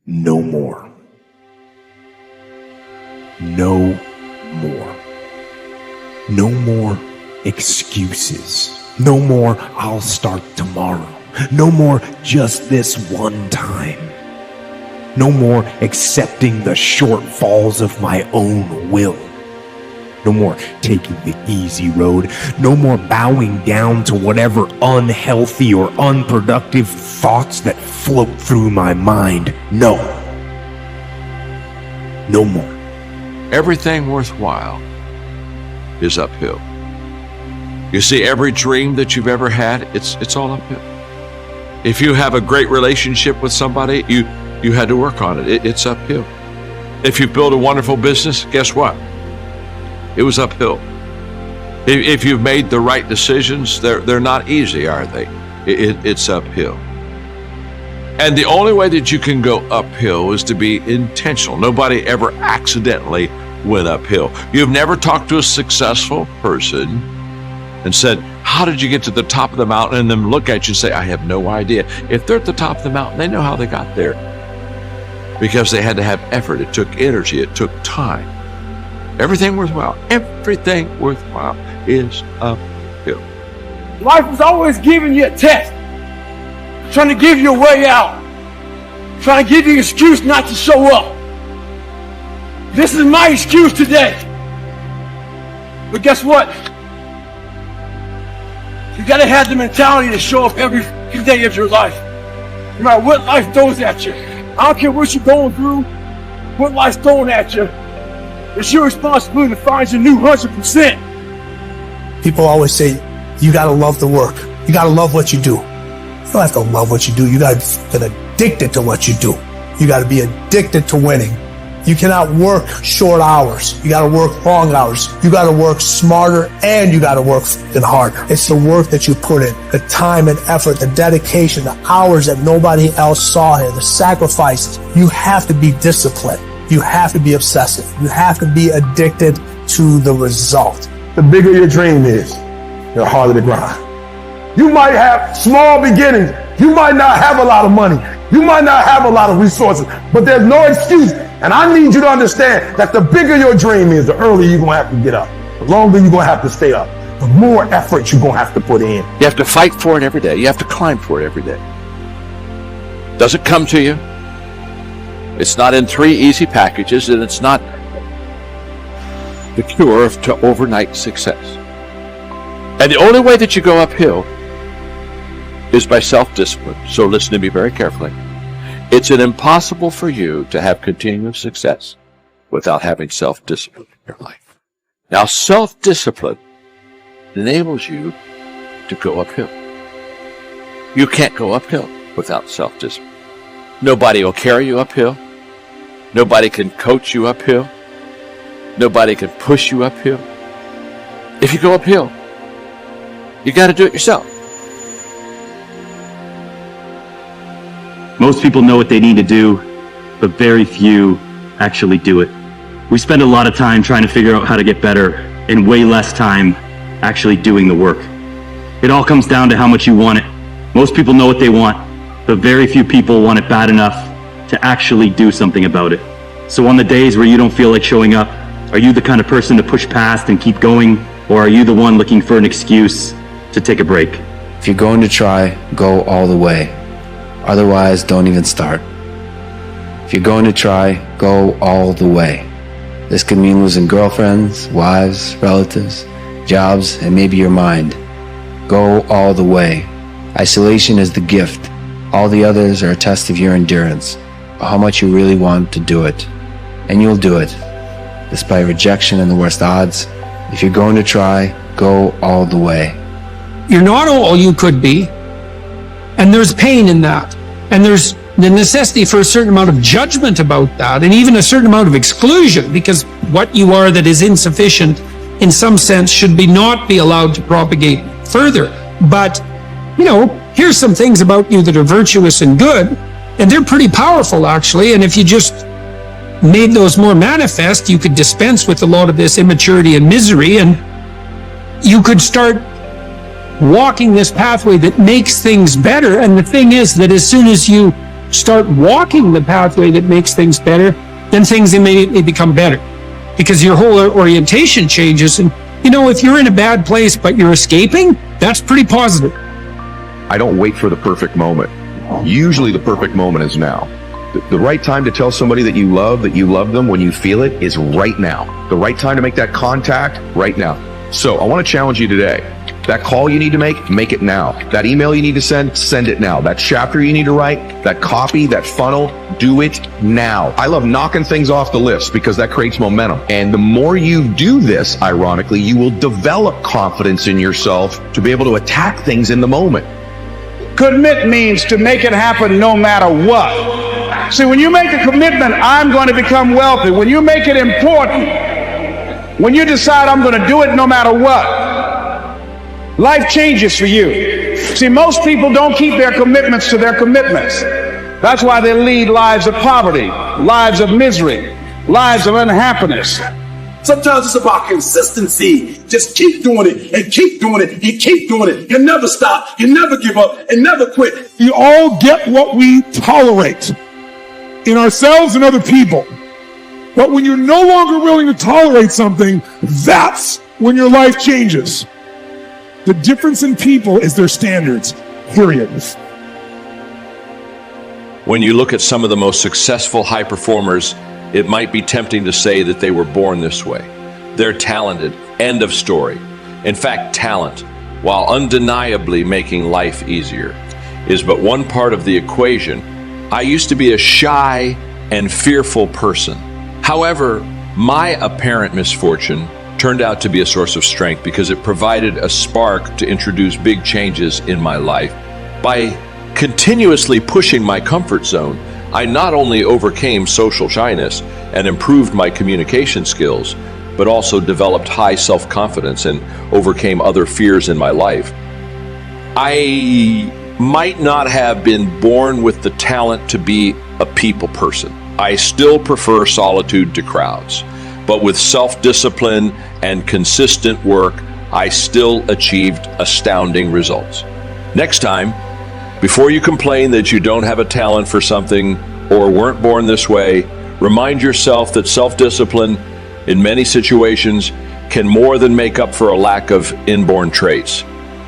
no more. No more. No more excuses. No more, I'll start tomorrow. No more, just this one time. No more accepting the shortfalls of my own will. No more taking the easy road. No more bowing down to whatever unhealthy or unproductive thoughts that float through my mind. No. No more. Everything worthwhile is uphill. You see, every dream that you've ever had, it's all uphill. If you have a great relationship with somebody, you had to work on it. It's uphill. If you build a wonderful business, guess what? It was uphill. If you've made the right decisions, they're not easy, are they? It's uphill. And the only way that you can go uphill is to be intentional. Nobody ever accidentally went uphill. You've never talked to a successful person and said, how did you get to the top of the mountain? And then look at you and say, I have no idea. If they're at the top of the mountain, they know how they got there. Because they had to have effort. It took energy. It took time. Everything worthwhile is uphill. Life is always giving you a test, trying to give you a way out, trying to give you an excuse not to show up. This is my excuse today. But guess what? You gotta have the mentality to show up every day of your life. No matter what life throws at you. I don't care what you're going through, what life's throwing at you. It's your responsibility to find your new 100%. People always say, you gotta love the work. You gotta love what you do. You don't have to love what you do. You gotta get addicted to what you do. You gotta be addicted to winning. You cannot work short hours. You gotta work long hours. You gotta work smarter and you gotta work fucking harder. It's the work that you put in, the time and effort, the dedication, the hours that nobody else saw here, the sacrifices. You have to be disciplined. You have to be obsessive. You have to be addicted to the result. The bigger your dream is, the harder the grind. You might have small beginnings. You might not have a lot of money. You might not have a lot of resources, but there's no excuse. And I need you to understand that the bigger your dream is, the earlier you're going to have to get up. The longer you're going to have to stay up. The more effort you're going to have to put in. You have to fight for it every day. You have to climb for it every day. Does it come to you? It's not in 3 easy packages, and it's not the cure to overnight success. And the only way that you go uphill is by self-discipline. So listen to me very carefully. It's impossible for you to have continuous success without having self-discipline in your life. Now, self-discipline enables you to go uphill. You can't go uphill without self-discipline. Nobody will carry you uphill. Nobody can coach you uphill. Nobody can push you uphill. If you go uphill, you got to do it yourself. Most people know what they need to do, but very few actually do it. We spend a lot of time trying to figure out how to get better and way less time actually doing the work. It all comes down to how much you want it. Most people know what they want, but very few people want it bad enough to actually do something about it. So on the days where you don't feel like showing up, are you the kind of person to push past and keep going, or are you the one looking for an excuse to take a break? If you're going to try, go all the way. Otherwise, don't even start. If you're going to try, go all the way. This could mean losing girlfriends, wives, relatives, jobs, and maybe your mind. Go all the way. Isolation is the gift. All the others are a test of your endurance, or how much you really want to do it. And you'll do it, despite rejection and the worst odds. If you're going to try, go all the way. You're not all you could be, and there's pain in that. And there's the necessity for a certain amount of judgment about that, and even a certain amount of exclusion, because what you are that is insufficient, in some sense, should not be allowed to propagate further. But, here's some things about you that are virtuous and good, and they're pretty powerful, actually, and if you just made those more manifest, you could dispense with a lot of this immaturity and misery, and you could start walking this pathway that makes things better. And the thing is that as soon as you start walking the pathway that makes things better, then things immediately become better because your whole orientation changes. And, you know, if you're in a bad place but you're escaping, that's pretty positive. I don't wait for the perfect moment. Usually the perfect moment is now. The right time to tell somebody that you love them when you feel it is right now. The right time to make that contact, right now. So I want to challenge you today. That call you need to make it now. That email you need to send it now. That chapter you need to write, that copy, that funnel, do it now. I love knocking things off the list because that creates momentum. And the more you do this, ironically, you will develop confidence in yourself to be able to attack things in the moment. Commit means to make it happen no matter what. See, when you make a commitment, I'm going to become wealthy. When you make it important, when you decide I'm going to do it no matter what, life changes for you. See, most people don't keep their commitments to their commitments. That's why they lead lives of poverty, lives of misery, lives of unhappiness. Sometimes it's about consistency. Just keep doing it and keep doing it and keep doing it. You never stop. You never give up and never quit. We all get what we tolerate in ourselves and other people. But when you're no longer willing to tolerate something, that's when your life changes. The difference in people is their standards, period. When you look at some of the most successful high performers, it might be tempting to say that they were born this way. They're talented, end of story. In fact, talent, while undeniably making life easier, is but one part of the equation. I used to be a shy and fearful person. However, my apparent misfortune turned out to be a source of strength because it provided a spark to introduce big changes in my life. By continuously pushing my comfort zone, I not only overcame social shyness and improved my communication skills, but also developed high self-confidence and overcame other fears in my life. I might not have been born with the talent to be a people person. I still prefer solitude to crowds, but with self-discipline and consistent work, I still achieved astounding results. Next time, before you complain that you don't have a talent for something or weren't born this way, remind yourself that self-discipline in many situations can more than make up for a lack of inborn traits.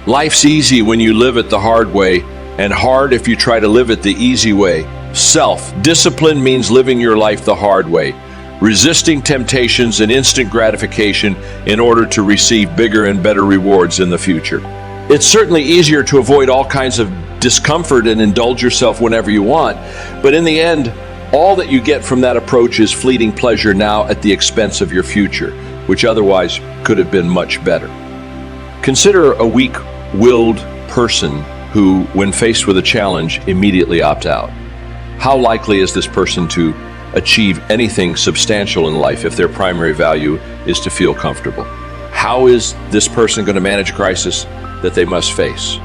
Life's easy when you live it the hard way, and hard if you try to live it the easy way. Self-discipline means living your life the hard way, resisting temptations and instant gratification in order to receive bigger and better rewards in the future. It's certainly easier to avoid all kinds of discomfort and indulge yourself whenever you want, but in the end, all that you get from that approach is fleeting pleasure now at the expense of your future, which otherwise could have been much better. Consider a weak-willed person who, when faced with a challenge, immediately opts out. How likely is this person to achieve anything substantial in life if their primary value is to feel comfortable? How is this person going to manage a crisis that they must face?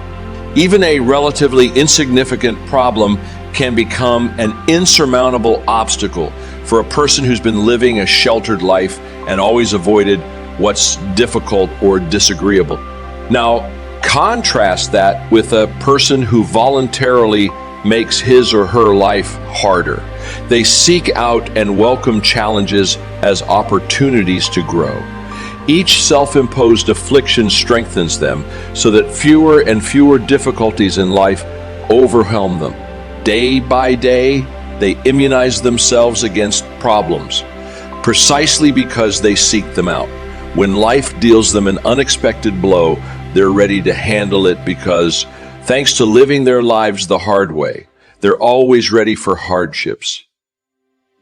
Even a relatively insignificant problem can become an insurmountable obstacle for a person who's been living a sheltered life and always avoided what's difficult or disagreeable. Now, contrast that with a person who voluntarily makes his or her life harder. They seek out and welcome challenges as opportunities to grow. Each self-imposed affliction strengthens them so that fewer and fewer difficulties in life overwhelm them. Day by day, they immunize themselves against problems, precisely because they seek them out. When life deals them an unexpected blow, they're ready to handle it because, thanks to living their lives the hard way, they're always ready for hardships.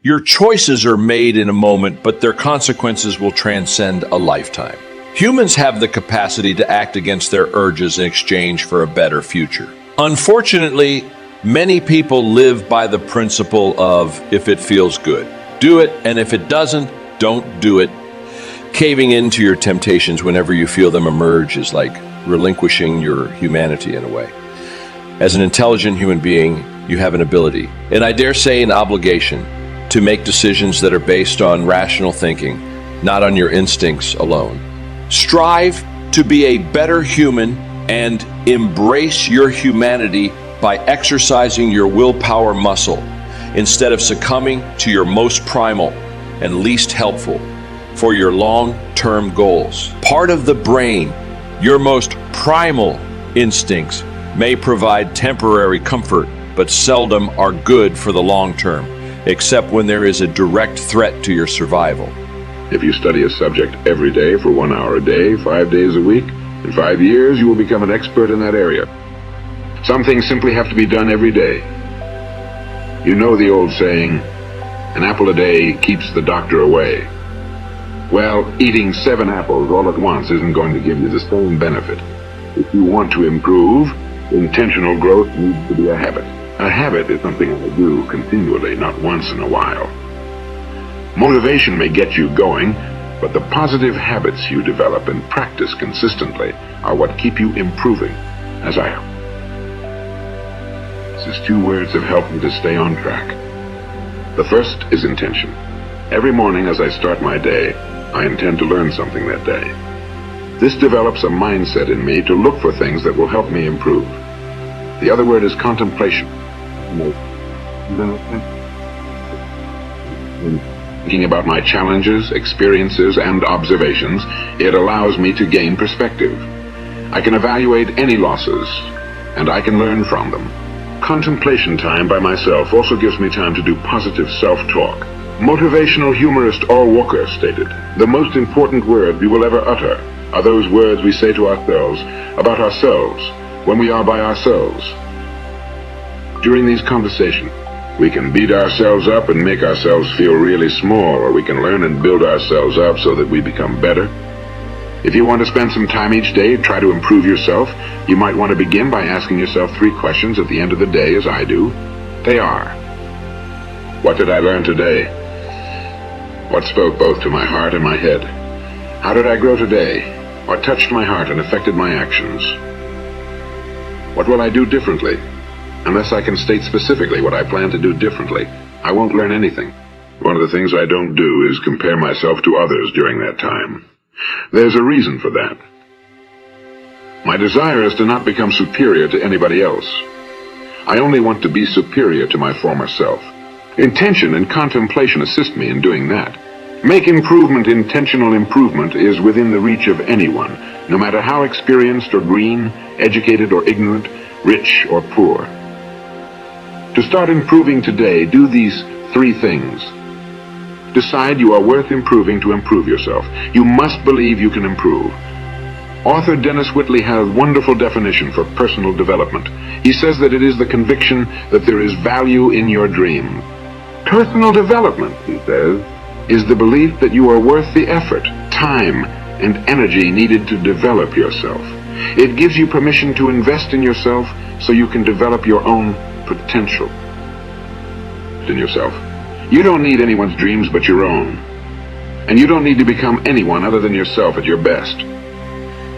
Your choices are made in a moment, but their consequences will transcend a lifetime. Humans have the capacity to act against their urges in exchange for a better future. Unfortunately, many people live by the principle of, if it feels good, do it, and if it doesn't, don't do it. Caving into your temptations whenever you feel them emerge is like relinquishing your humanity in a way. As an intelligent human being, you have an ability, and I dare say an obligation, to make decisions that are based on rational thinking, not on your instincts alone. Strive to be a better human and embrace your humanity by exercising your willpower muscle instead of succumbing to your most primal and least helpful for your long-term goals. Part of the brain, your most primal instincts, may provide temporary comfort, but seldom are good for the long term, except when there is a direct threat to your survival. If you study a subject every day for 1 hour a day, 5 days a week, in 5 years you will become an expert in that area. Some things simply have to be done every day. You know the old saying, an apple a day keeps the doctor away. Well, eating 7 apples all at once isn't going to give you the same benefit. If you want to improve, intentional growth needs to be a habit. A habit is something I do continually, not once in a while. Motivation may get you going, but the positive habits you develop and practice consistently are what keep you improving, as I am. These 2 words have helped me to stay on track. The first is intention. Every morning as I start my day, I intend to learn something that day. This develops a mindset in me to look for things that will help me improve. The other word is contemplation. Thinking about my challenges, experiences, and observations, it allows me to gain perspective. I can evaluate any losses, and I can learn from them. Contemplation time by myself also gives me time to do positive self-talk. Motivational humorist Al Walker stated, "The most important words we will ever utter are those words we say to ourselves about ourselves when we are by ourselves." During these conversations, we can beat ourselves up and make ourselves feel really small, or we can learn and build ourselves up so that we become better. If you want to spend some time each day to try to improve yourself, you might want to begin by asking yourself 3 questions at the end of the day, as I do. They are: what did I learn today? What spoke both to my heart and my head? How did I grow today? What touched my heart and affected my actions? What will I do differently? Unless I can state specifically what I plan to do differently, I won't learn anything. One of the things I don't do is compare myself to others during that time. There's a reason for that. My desire is to not become superior to anybody else. I only want to be superior to my former self. Intention and contemplation assist me in doing that. Make improvement intentional improvement is within the reach of anyone, no matter how experienced or green, educated or ignorant, rich or poor. To start improving today, do these 3 things. Decide you are worth improving to improve yourself. You must believe you can improve. Author Dennis Whitley has a wonderful definition for personal development. He says that it is the conviction that there is value in your dream. Personal development, he says, is the belief that you are worth the effort, time, and energy needed to develop yourself. It gives you permission to invest in yourself so you can develop your own potential in yourself. You don't need anyone's dreams but your own. And you don't need to become anyone other than yourself at your best.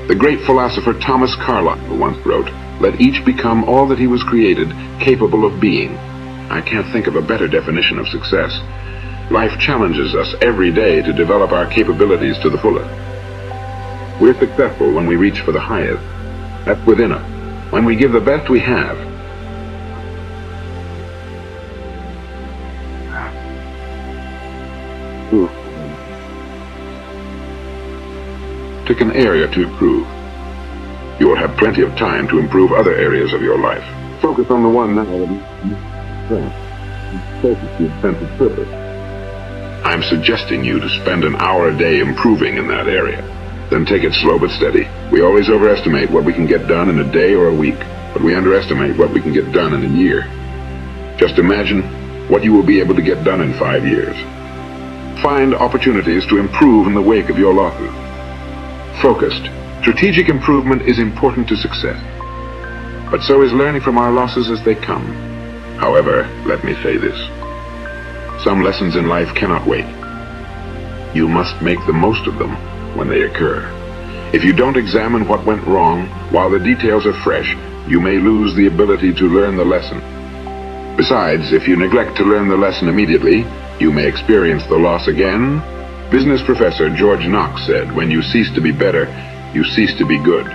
The great philosopher Thomas Carlyle once wrote, "Let each become all that he was created, capable of being." I can't think of a better definition of success. Life challenges us every day to develop our capabilities to the fullest. We're successful when we reach for the highest. That's within us. When we give the best we have. Pick an area to improve. You will have plenty of time to improve other areas of your life. Focus on the one now that focus your sense of purpose. I'm suggesting you to spend an hour a day improving in that area. Then take it slow but steady. We always overestimate what we can get done in a day or a week, but we underestimate what we can get done in a year. Just imagine what you will be able to get done in 5 years. Find opportunities to improve in the wake of your losses. Focused, strategic improvement is important to success. But so is learning from our losses as they come. However, let me say this. Some lessons in life cannot wait. You must make the most of them when they occur. If you don't examine what went wrong while the details are fresh, you may lose the ability to learn the lesson. Besides, if you neglect to learn the lesson immediately, you may experience the loss again. Business professor George Knox said, "When you cease to be better, you cease to be good.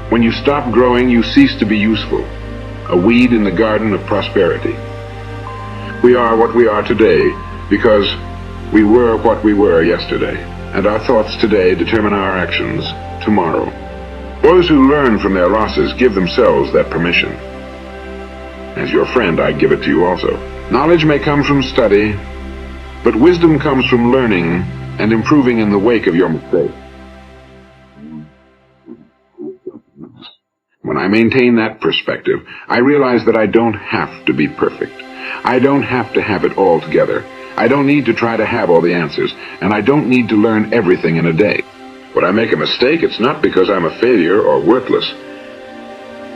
When you stop growing, you cease to be useful. a weed in the garden of prosperity. We are what we are today because we were what we were yesterday, and our thoughts today determine our actions tomorrow. Those who learn from their losses give themselves that permission. As your friend, I give it to you also. Knowledge may come from study, but wisdom comes from learning and improving in the wake of your mistake. When I maintain that perspective, I realize that I don't have to be perfect. I don't have to have it all together. I don't need to try to have all the answers, and I don't need to learn everything in a day. When I make a mistake, it's not because I'm a failure or worthless.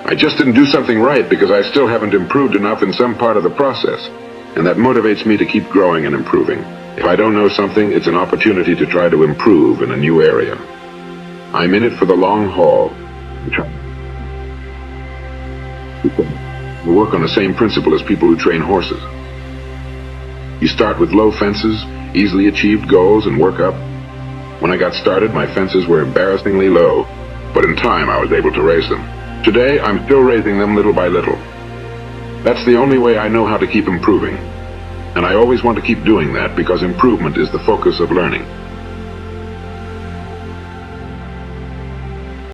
I just didn't do something right because I still haven't improved enough in some part of the process, and that motivates me to keep growing and improving. If I don't know something, it's an opportunity to try to improve in a new area. I'm in it for the long haul. We work on the same principle as people who train horses. You start with low fences, easily achieved goals, and work up. When I got started, my fences were embarrassingly low, but in time I was able to raise them. Today, I'm still raising them little by little. That's the only way I know how to keep improving. And I always want to keep doing that because improvement is the focus of learning.